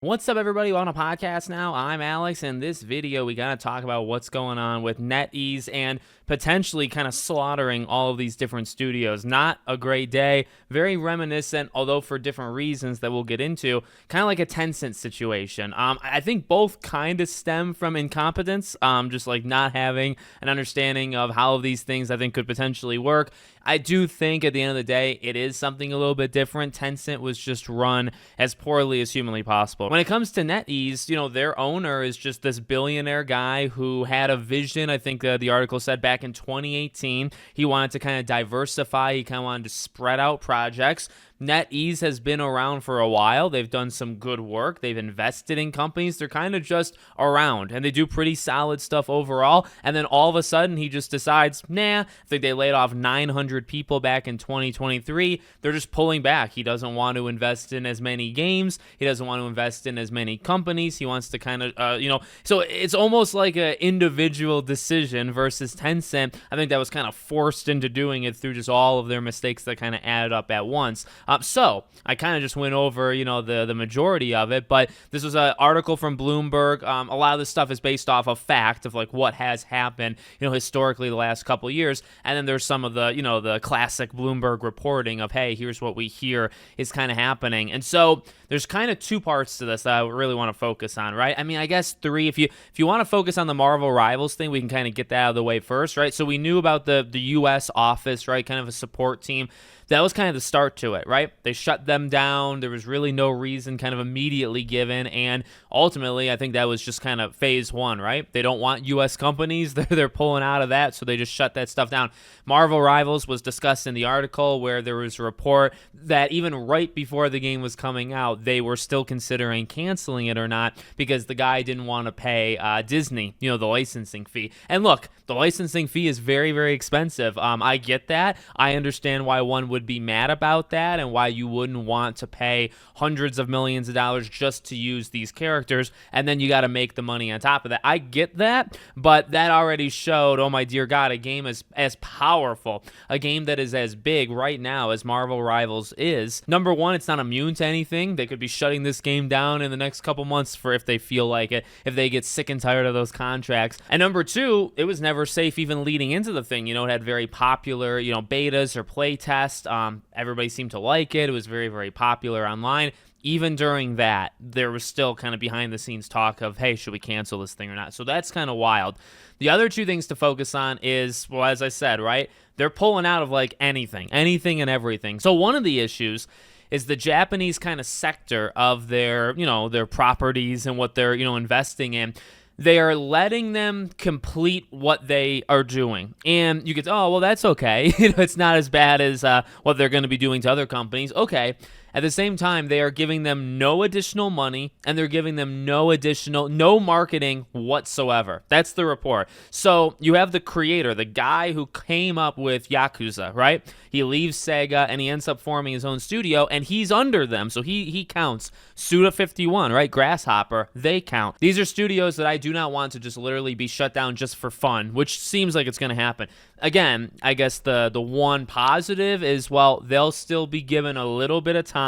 What's up, everybody? On a podcast now. I'm Alex, and this video we gotta talk about what's going on with NetEase and potentially kind of slaughtering all of these different studios. Not a great day, very reminiscent, although for different reasons that we'll get into, kind of like a Tencent situation. I think both kind of stem from incompetence, just like not having an understanding of how these things I think could potentially work. I do think at the end of the day, it is something a little bit different. Tencent was just run as poorly as humanly possible. When it comes to NetEase, their owner is just this billionaire guy who had a vision. I think the article said back in 2018, he wanted to kind of diversify. He kind of wanted to spread out projects. NetEase has been around for a while. They've done some good work. They've invested in companies. They're kind of just around, and they do pretty solid stuff overall. And then all of a sudden, he just decides, I think they laid off 900 people back in 2023. They're just pulling back. He doesn't want to invest in as many games. He doesn't want to invest in as many companies. He wants to kind of, so it's almost like an individual decision versus Tencent. I think that was kind of forced into doing it through just all of their mistakes that kind of added up at once. So I kind of just went over, the majority of it, but this was an article from Bloomberg. A lot of this stuff is based off of fact of like what has happened, historically the last couple of years. And then there's some of the, the classic Bloomberg reporting of, hey, here's what we hear is kind of happening. And so there's kind of two parts to this that I really want to focus on, right? I mean, I guess three. If you want to focus on the Marvel Rivals thing, we can kind of get that out of the way first, right? So we knew about the U.S. office, right? Kind of a support team. That was kind of the start to it, right? They shut them down. There was really no reason kind of immediately given. And ultimately, I think that was just kind of phase one, right? They don't want U.S. companies. They're pulling out of that, so they just shut that stuff down. Marvel Rivals was discussed in the article where there was a report that even right before the game was coming out, they were still considering canceling it or not because the guy didn't want to pay Disney, the licensing fee. And look, the licensing fee is very, very expensive. I get that. I understand why one would be mad about that and why you wouldn't want to pay hundreds of millions of dollars just to use these characters, and then you got to make the money on top of that. I get that, but that already showed, oh my dear God, a game as powerful, a game that is as big right now as Marvel Rivals is. Number one, it's not immune to anything. They could be shutting this game down in the next couple months for if they feel like it, if they get sick and tired of those contracts. And number two, it was never safe even leading into the thing. It had very popular, betas or play tests. Everybody seemed to like it. It was very, very popular online. Even during that, there was still kind of behind the scenes talk of, hey, should we cancel this thing or not? So that's kind of wild. The other two things to focus on is, well, as I said, right, they're pulling out of like anything and everything. So one of the issues is the Japanese kind of sector of their, their properties and what they're, investing in. They are letting them complete what they are doing. And you could, oh, well, that's okay. It's not as bad as what they're going to be doing to other companies. Okay. At the same time, they are giving them no additional money, and they're giving them no marketing whatsoever. That's the report. So you have the creator, the guy who came up with Yakuza, right? He leaves Sega, and he ends up forming his own studio, and he's under them. So he counts. Suda51, right? Grasshopper, they count. These are studios that I do not want to just literally be shut down just for fun, which seems like it's going to happen. Again, I guess the one positive is, well, they'll still be given a little bit of time,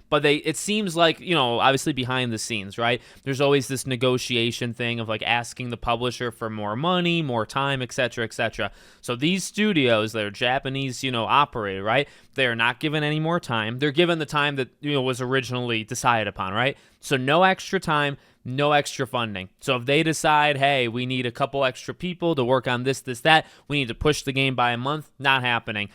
but it seems like, obviously behind the scenes, right? There's always this negotiation thing of like asking the publisher for more money, more time, etc., etc. So these studios that are Japanese, operated, right? They're not given any more time. They're given the time that, was originally decided upon, right? So no extra time, no extra funding. So if they decide, hey, we need a couple extra people to work on this, that, we need to push the game by a month, not happening.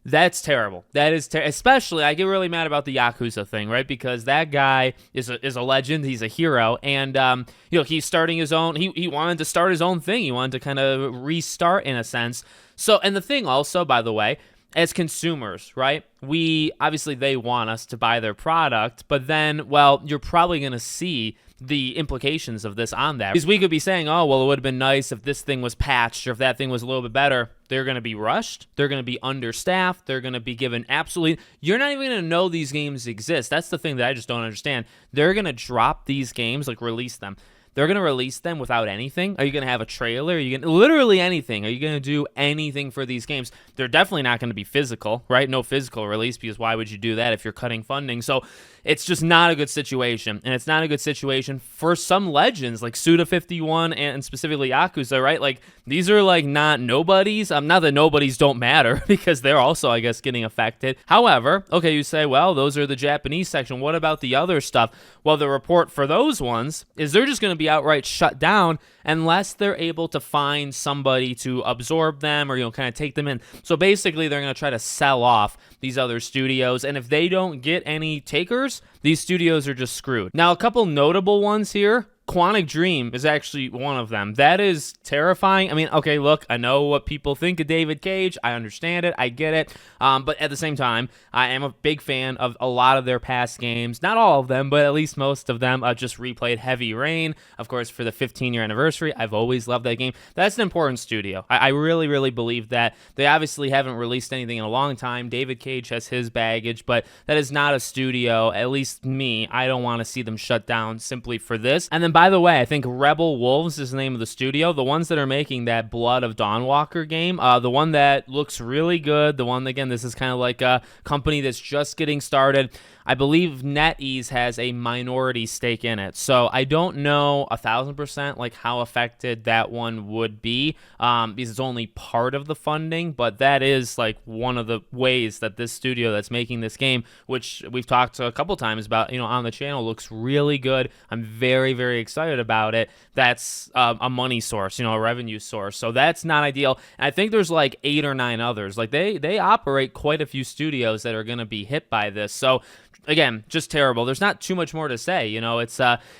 That's terrible. That is especially, I get really mad about the Yakuza thing, right? Because that guy is a legend. He's a hero. And, he's starting his own, he wanted to start his own thing. He wanted to kind of restart in a sense. So, and the thing also, by the way, as consumers, right? Obviously they want us to buy their product, but then, well, you're probably going to see the implications of this on that. Because we could be saying, oh, well, it would have been nice if this thing was patched or if that thing was a little bit better. They're going to be rushed. They're going to be understaffed. They're going to be given absolutely... You're not even going to know these games exist. That's the thing that I just don't understand. They're going to drop these games, like release them. They're going to release them without anything. Are you going to have a trailer? Are you going to, literally anything? Are you going to do anything for these games? They're definitely not going to be physical, right? No physical release, because why would you do that if you're cutting funding? So it's just not a good situation. And it's not a good situation for some legends like Suda51 and specifically Yakuza, right? Like, these are like not nobodies. Not that nobodies don't matter because they're also, I guess, getting affected. However, okay, you say, well, those are the Japanese section. What about the other stuff? Well, the report for those ones is they're just going to be outright shut down unless they're able to find somebody to absorb them or, kind of take them in. So basically, they're going to try to sell off these other studios. And if they don't get any takers, these studios are just screwed. Now, a couple notable ones here. Quantic Dream is actually one of them. That is terrifying. I mean, okay, look, I know what people think of David Cage. I understand it. I get it. But at the same time, I am a big fan of a lot of their past games. Not all of them, but at least most of them. I just replayed Heavy Rain, of course, for the 15-year anniversary. I've always loved that game. That's an important studio. I really, really believe that. They obviously haven't released anything in a long time. David Cage has his baggage, but that is not a studio, at least me. I don't want to see them shut down simply for this. And then, by the way, I think Rebel Wolves is the name of the studio. The ones that are making that Blood of Dawnwalker game, the one that looks really good, the one, again, this is kind of like a company that's just getting started. I believe NetEase has a minority stake in it. So I don't know 1,000% like how affected that one would be because it's only part of the funding, but that is like one of the ways that this studio that's making this game, which we've talked a couple times about, on the channel, looks really good. I'm very, very excited about it. That's a money source, a revenue source. So that's not ideal. And I think there's like 8 or 9 others. Like they operate quite a few studios that are going to be hit by this. So again, just terrible. There's not too much more to say.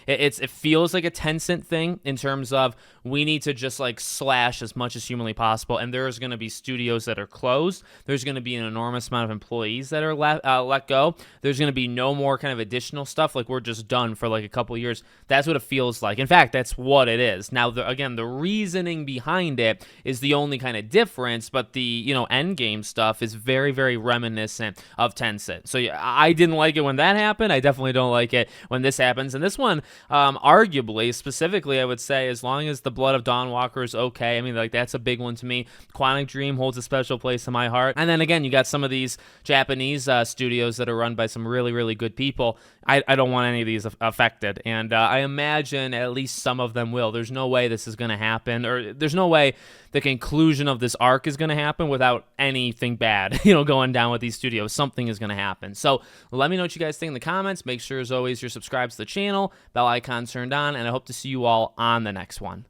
It feels like a Tencent thing in terms of we need to just like slash as much as humanly possible. And there's going to be studios that are closed. There's going to be an enormous amount of employees that are let go. There's going to be no more kind of additional stuff. Like we're just done for like a couple years. That's what it feels like. In fact, that's what it is. Now, the reasoning behind it is the only kind of difference, but the, end game stuff is very, very reminiscent of Tencent. So yeah, I didn't like it when that happened. I definitely don't like it when this happens. And this one, arguably, specifically, I would say, as long as the Blood of Dawnwalker is okay. I mean, like, that's a big one to me. Quantic Dream holds a special place in my heart. And then again, you got some of these Japanese studios that are run by some really, really good people. I don't want any of these affected. And I imagine at least some of them will. There's no way this is going to happen, or there's no way the conclusion of this arc is going to happen without anything bad, going down with these studios. Something is going to happen. So let me know what you guys think in the comments. Make sure, as always, you're subscribed to the channel, bell icon turned on, and I hope to see you all on the next one.